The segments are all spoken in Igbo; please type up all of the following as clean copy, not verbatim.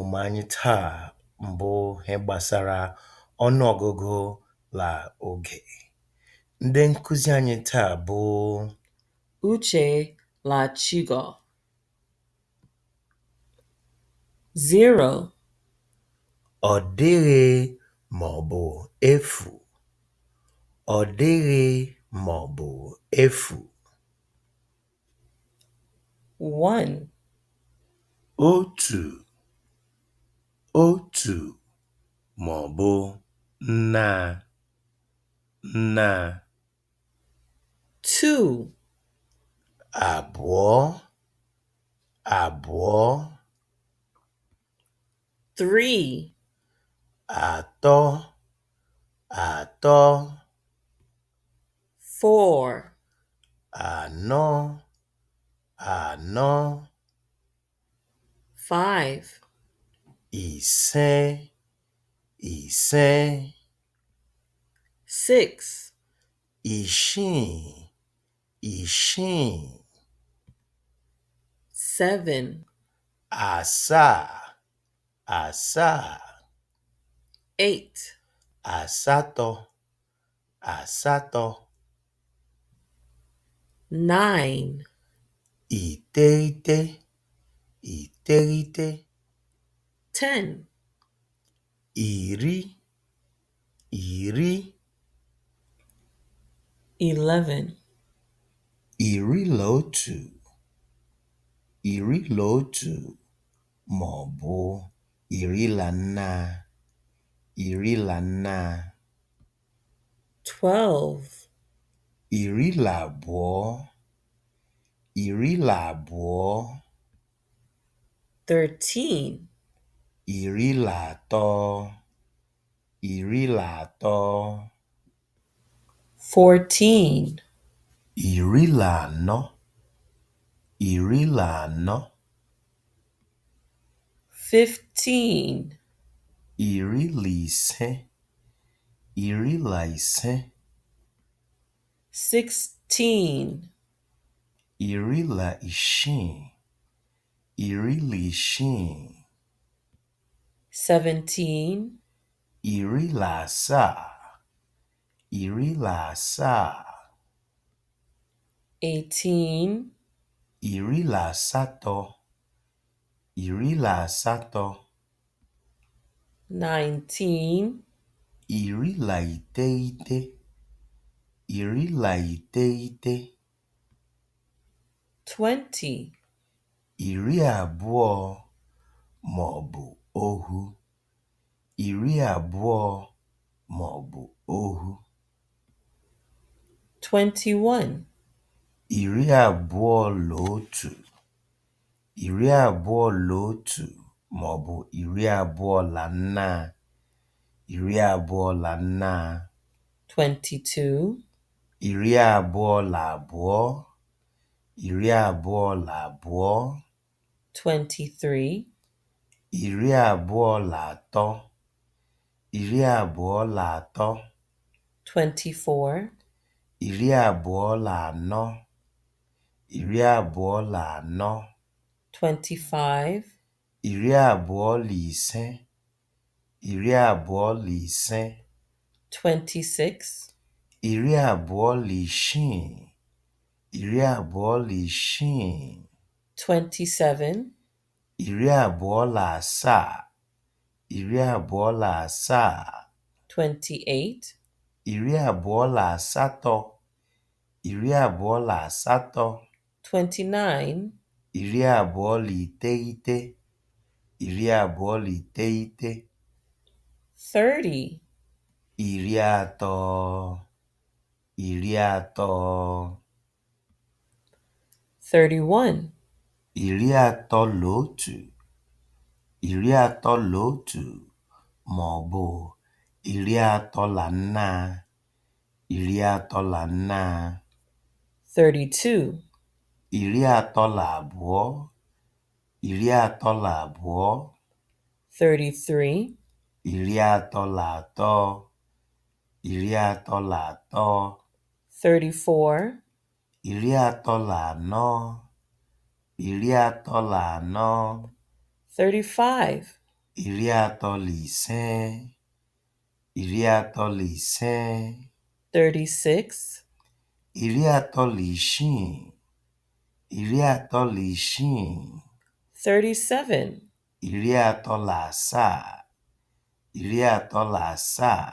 ọmụmụ anyị taa mbụ ihe gbasara ọnụọgụgụ na oge. Ndị nkụzi anyị taa bụ Uche la Chigo. 0, ọ dịghị maọbụ efu. Ọ dịghị maọbụ efu. 1, Otu, otu maọbụ nna, nna. 2, Abụọ, abụọ. 3, Atọ, atọ. 4, Anọ, anọ. 5, Ise, ise. 6, Isii, isii. 7, Asaa, asaa. 8, Asatọ, asatọ. 9, Iteghete, iteghete. 10, Iri, iri. 11, Iri na otu, iri na otu maọbụ iri na nna, iri na nna. 12, Iri na abụọ, iri na abụọ. 13, Iri na atọ, iri na atọ. 14, Iri na anọ, iri na anọ. 15, Iri na ise, iri na ise. 16, Iri na isii, iri na isii. 17, Iri na asaa, iri na asaa. 18, Iri na asatọ, iri na asatọ. 19, Iri na iteghete, iri na iteghete. 20, Iri abụọ maọbụ ohu, iri abụọ maọbụ ohu. 21, Iri abụọ na otu, iri abụọ na otu maọbụ iri abụọ na nna, iri abụọ na nna. 22, Iri abụọ na abụọ, iri abụọ na abụọ. 23, Iri abụọ na atọ, iri abụọ na atọ. 24, Iri abụọ na anọ, iri abụọ na anọ. 25, Iri abụọ na ise, iri abụọ na ise. 26, Iri abụọ na isii, iri abụọ na isii. 27, Iri abụọ na asaa, iri abụọ na asaa. 28, Iri abụọ na asatọ, iri abụọ na asatọ. 29, Iri abụọ na iteghete, iri abụọ na iteghete. 30, Iri atọ, iri atọ. 31, Iri atọ na otu, iri atọ na otu maọbụ iri atọ na nna, iri atọ na nna. 32, Iri atọ na abụọ, iri atọ na abụọ. 33, Iri atọ na atọ, iri atọ na atọ. 34, iri atọ na anọ, iri atọ na anọ. 35, iri atọ na ise, iri atọ na ise, 36, iri atọ na isii, iri atọ na isii, 37, iri atọ na asaa, iri atọ na asaa,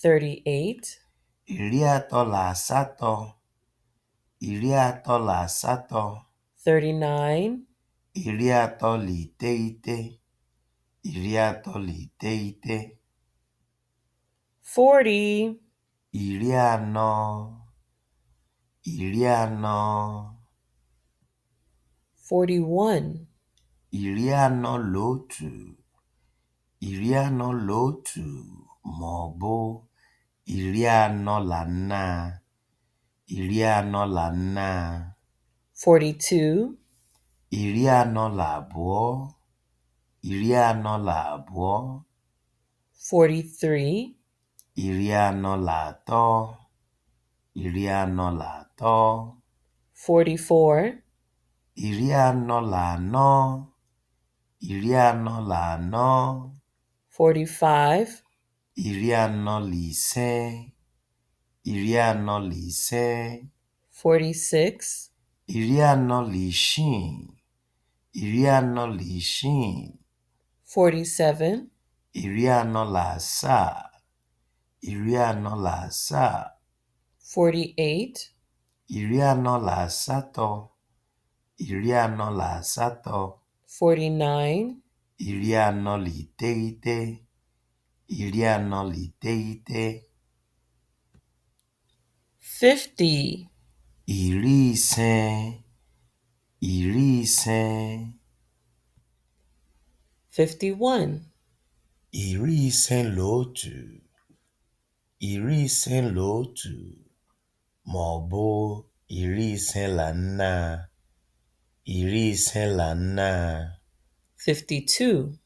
38, iri atọ na asatọ, iri atọ na asatọ, 39, iri atọ na iteghete, iri atọ na iteghete, 40, iri anọ, iri anọ, 41, iri anọ na otu, iri anọ na otu maọbụ iri anọ na anaa, iri anọ na anaa, 42, iri anọ na abụọ, iri anọ na abụọ, 43, iri anọ na atọ, iri anọ na atọ, 44, iri anọ na anọ, iri anọ na anọ, 45, iri anọ na ise, iri anọ na ise, 46, iri anọ na isii, iri anọ na isii, 47, iri anọ na asaa, iri anọ na asaa, 48, iri anọ na asatọ, iri anọ na asatọ, 49, iri anọ na iteghete, iri anọ na iteghete, 50, iri ise, iri ise, 51, iri ise na otu, iri ise na otu maọbụ iri ise na anaa, iri ise na anaa, 52,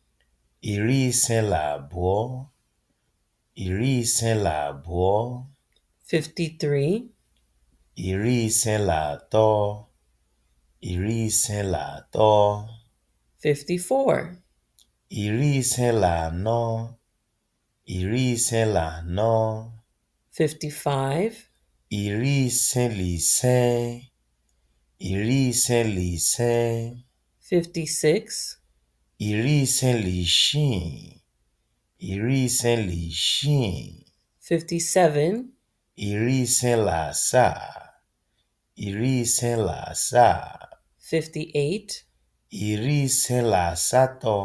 iri ise na abụọ, iri ise na abụọ, 53, iri ise na atọ, iri ise na atọ, 54, iri ise na anọ, iri ise na anọ, 55, iri ise na ise, iri ise na ise, 56, iri ise na isii, iri ise na isii, 57, iri ise na asaa, iri ise na asaa, 58, iri ise na asatọ,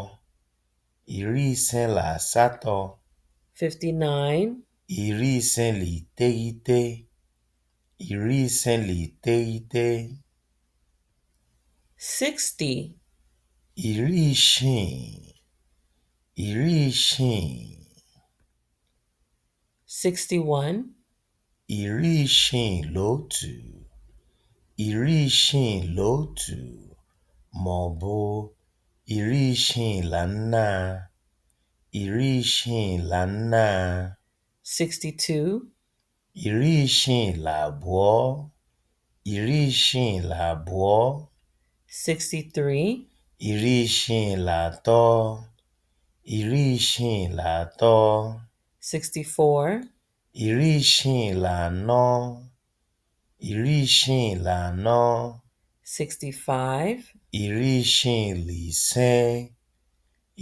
iri ise na asatọ, 59, iri ise na iteghete, iri ise na iteghete, 60, iri isii, iri isii, 61, iri isii na otu, iri isii na otu maọbụ iri isii na anaa, iri isii na anaa, 62, iri isii na abụọ, iri isii na abụọ, 63, iri isii na atọ, iri isii na atọ, 64, iri isii na anọ, iri isii na anọ, 65, iri isii na ise,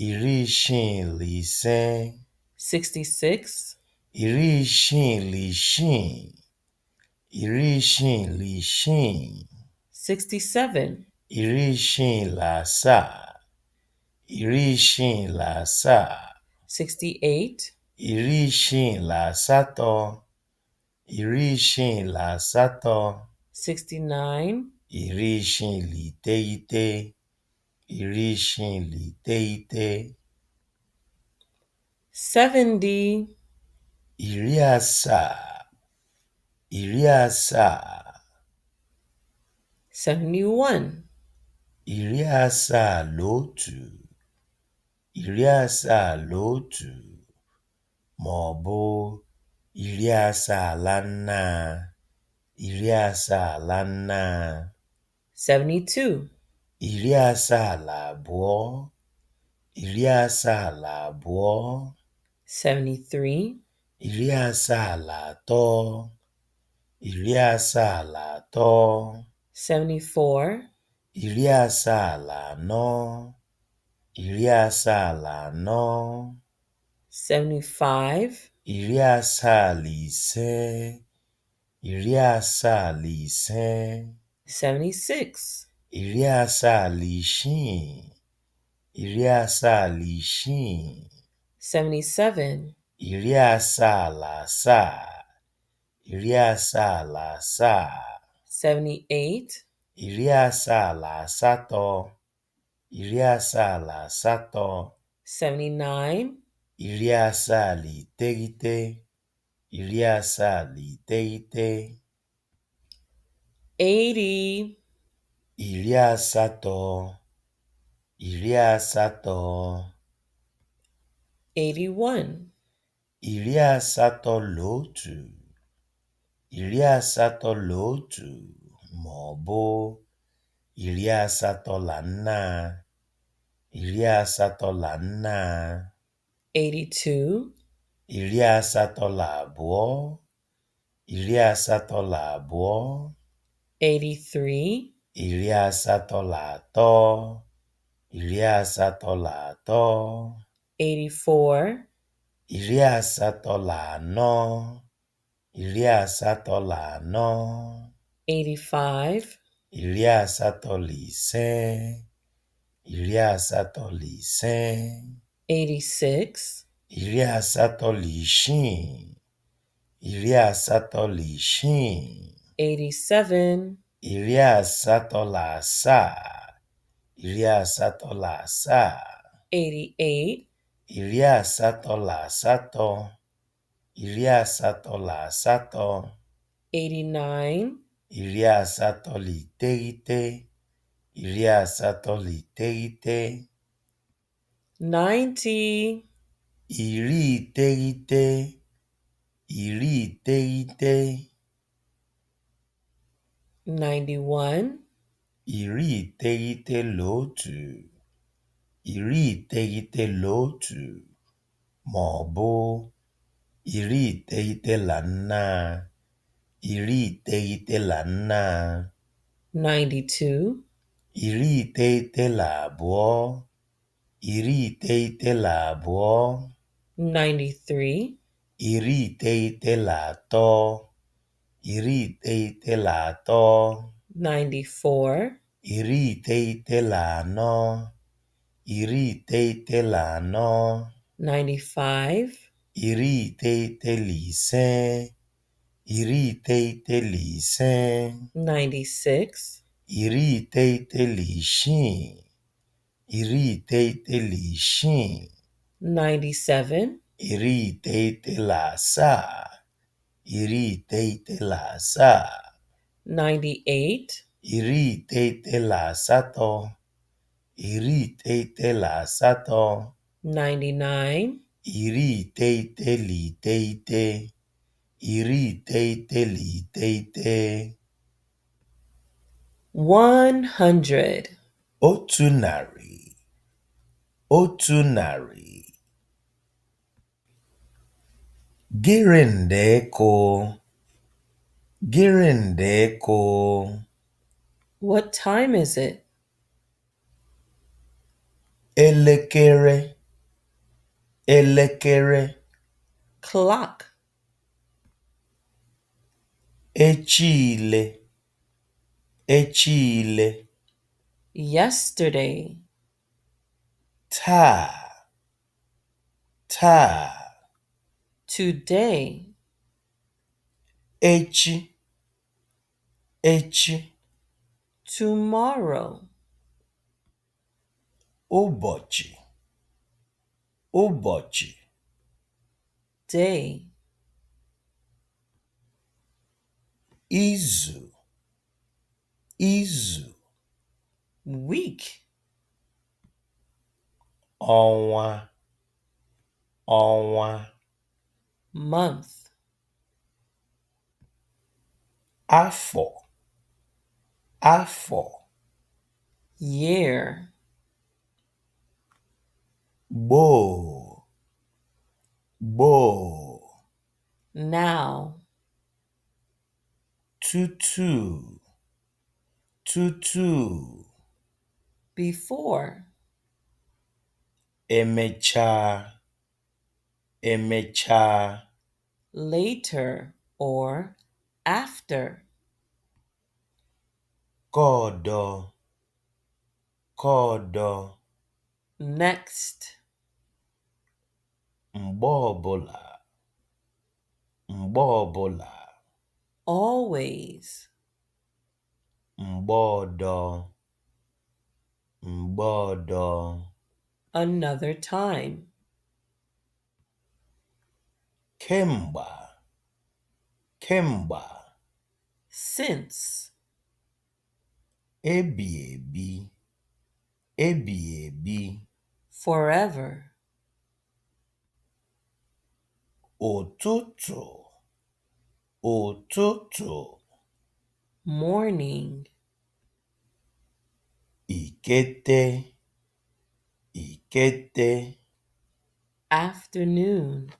iri isii na ise, 66, iri isii na isii, iri isii na isii, 67, iri isii na asaa, iri isii na asaa, 68, iri isii na asatọ, iri isii na asatọ, 69, iri isii na iteghete, iri isii na iteghete, 70, iri asaa, iri asaa, 71, iri asaa na otu, iri asaa na otu maọbụ iri asaa na anaa, iri asaa na anaa, 72, iri asaa na abụọ, iri asaa na abụọ, 73, iri asaa na atọ, iri asaa na atọ, 74, iri asaa na anọ, iri asaa na anọ, 75, iri asaa na ise, iri asaa na ise, 76, iri asaa na isii, iri asaa na isii, 77, iri asaa na asaa, iri asaa na asaa, 78, iri asaa na asatọ, iri asaa na asatọ, 79, iri asaa na iteghete, iri asaa na iteghete, 80, iri asatọ, iri asatọ, 81, iri asatọ na otu, iri asatọ na otu maọbụ iri asatọ na anaa, iri asatọ na anaa, 82, iri asatọ na abụọ, iri asatọ na abụọ, 83, iri asatọ na atọ, iri asatọ na atọ, 84, iri asatọ na anọ, iri asatọ na anọ, 85, iri asatọ na ise, iri asatọ na ise, 86, iri asatọ na isii, iri asatọ na isii, 87, iri asatọ na asaa, iri asatọ na asaa, 88, iri asatọ na asatọ, iri asatọ na asatọ, 89, iri asatọ na iteghete, iri asatọ na iteghete, 90, iri iteghete, iri iteghete, 91, iri iteghete na otu, iri iteghete na otu maọbụ iri iteghete na anaa, iri iteghete na anaa, 92, iri iteghete na abụọ, iri iteghete na abụọ, 93, iri iteghete na atọ, iri iteghete na atọ, 94, iri iteghete na anọ, iri iteghete na anọ, 95, iri iteghete na ise, iri iteghete na ise, 96, iri iteghete na isii, iri iteghete na isii, 97, iri iteghete na asaa, iri iteghete na asaa, 98, iri iteghete na asatọ, iri iteghete na asatọ, 99, iri iteghete na iteghete, iri iteghete na iteghete, 100, otu narị, otu narị, gịrịndịkụ, gịrịndịkụ, what time is it? elekere, elekere, Clock, echiile, echiile, yesterday, taa, taa, today, echi, echi, tomorrow, ụbọchị, ụbọchị, day, izu, izu, week, ọnwa, ọnwa, month, afọ, afọ, year, gboo, gboo, Now. tutu, tutu, Before. emechaa, emechaa, Later or after. kọdọ, kọdọ, Next. mgbe ọbụla, mgbe ọbụla, Always. mgbe ọdọ, mgbe ọdọ, Another time. kemgba, kemgba, Since. ebighiebi, ebighiebi, Forever. ụtụtụ, ụtụtụ, Morning. ikete, ikete, Afternoon.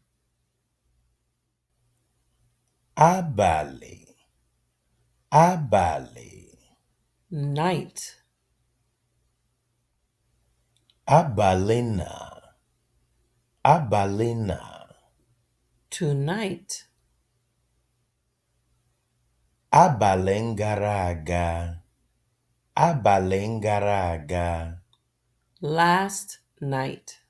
abalị, abalị, Night. abalị na, abalị na, Tonight. abalị gara aga, abalị gara aga, Last night.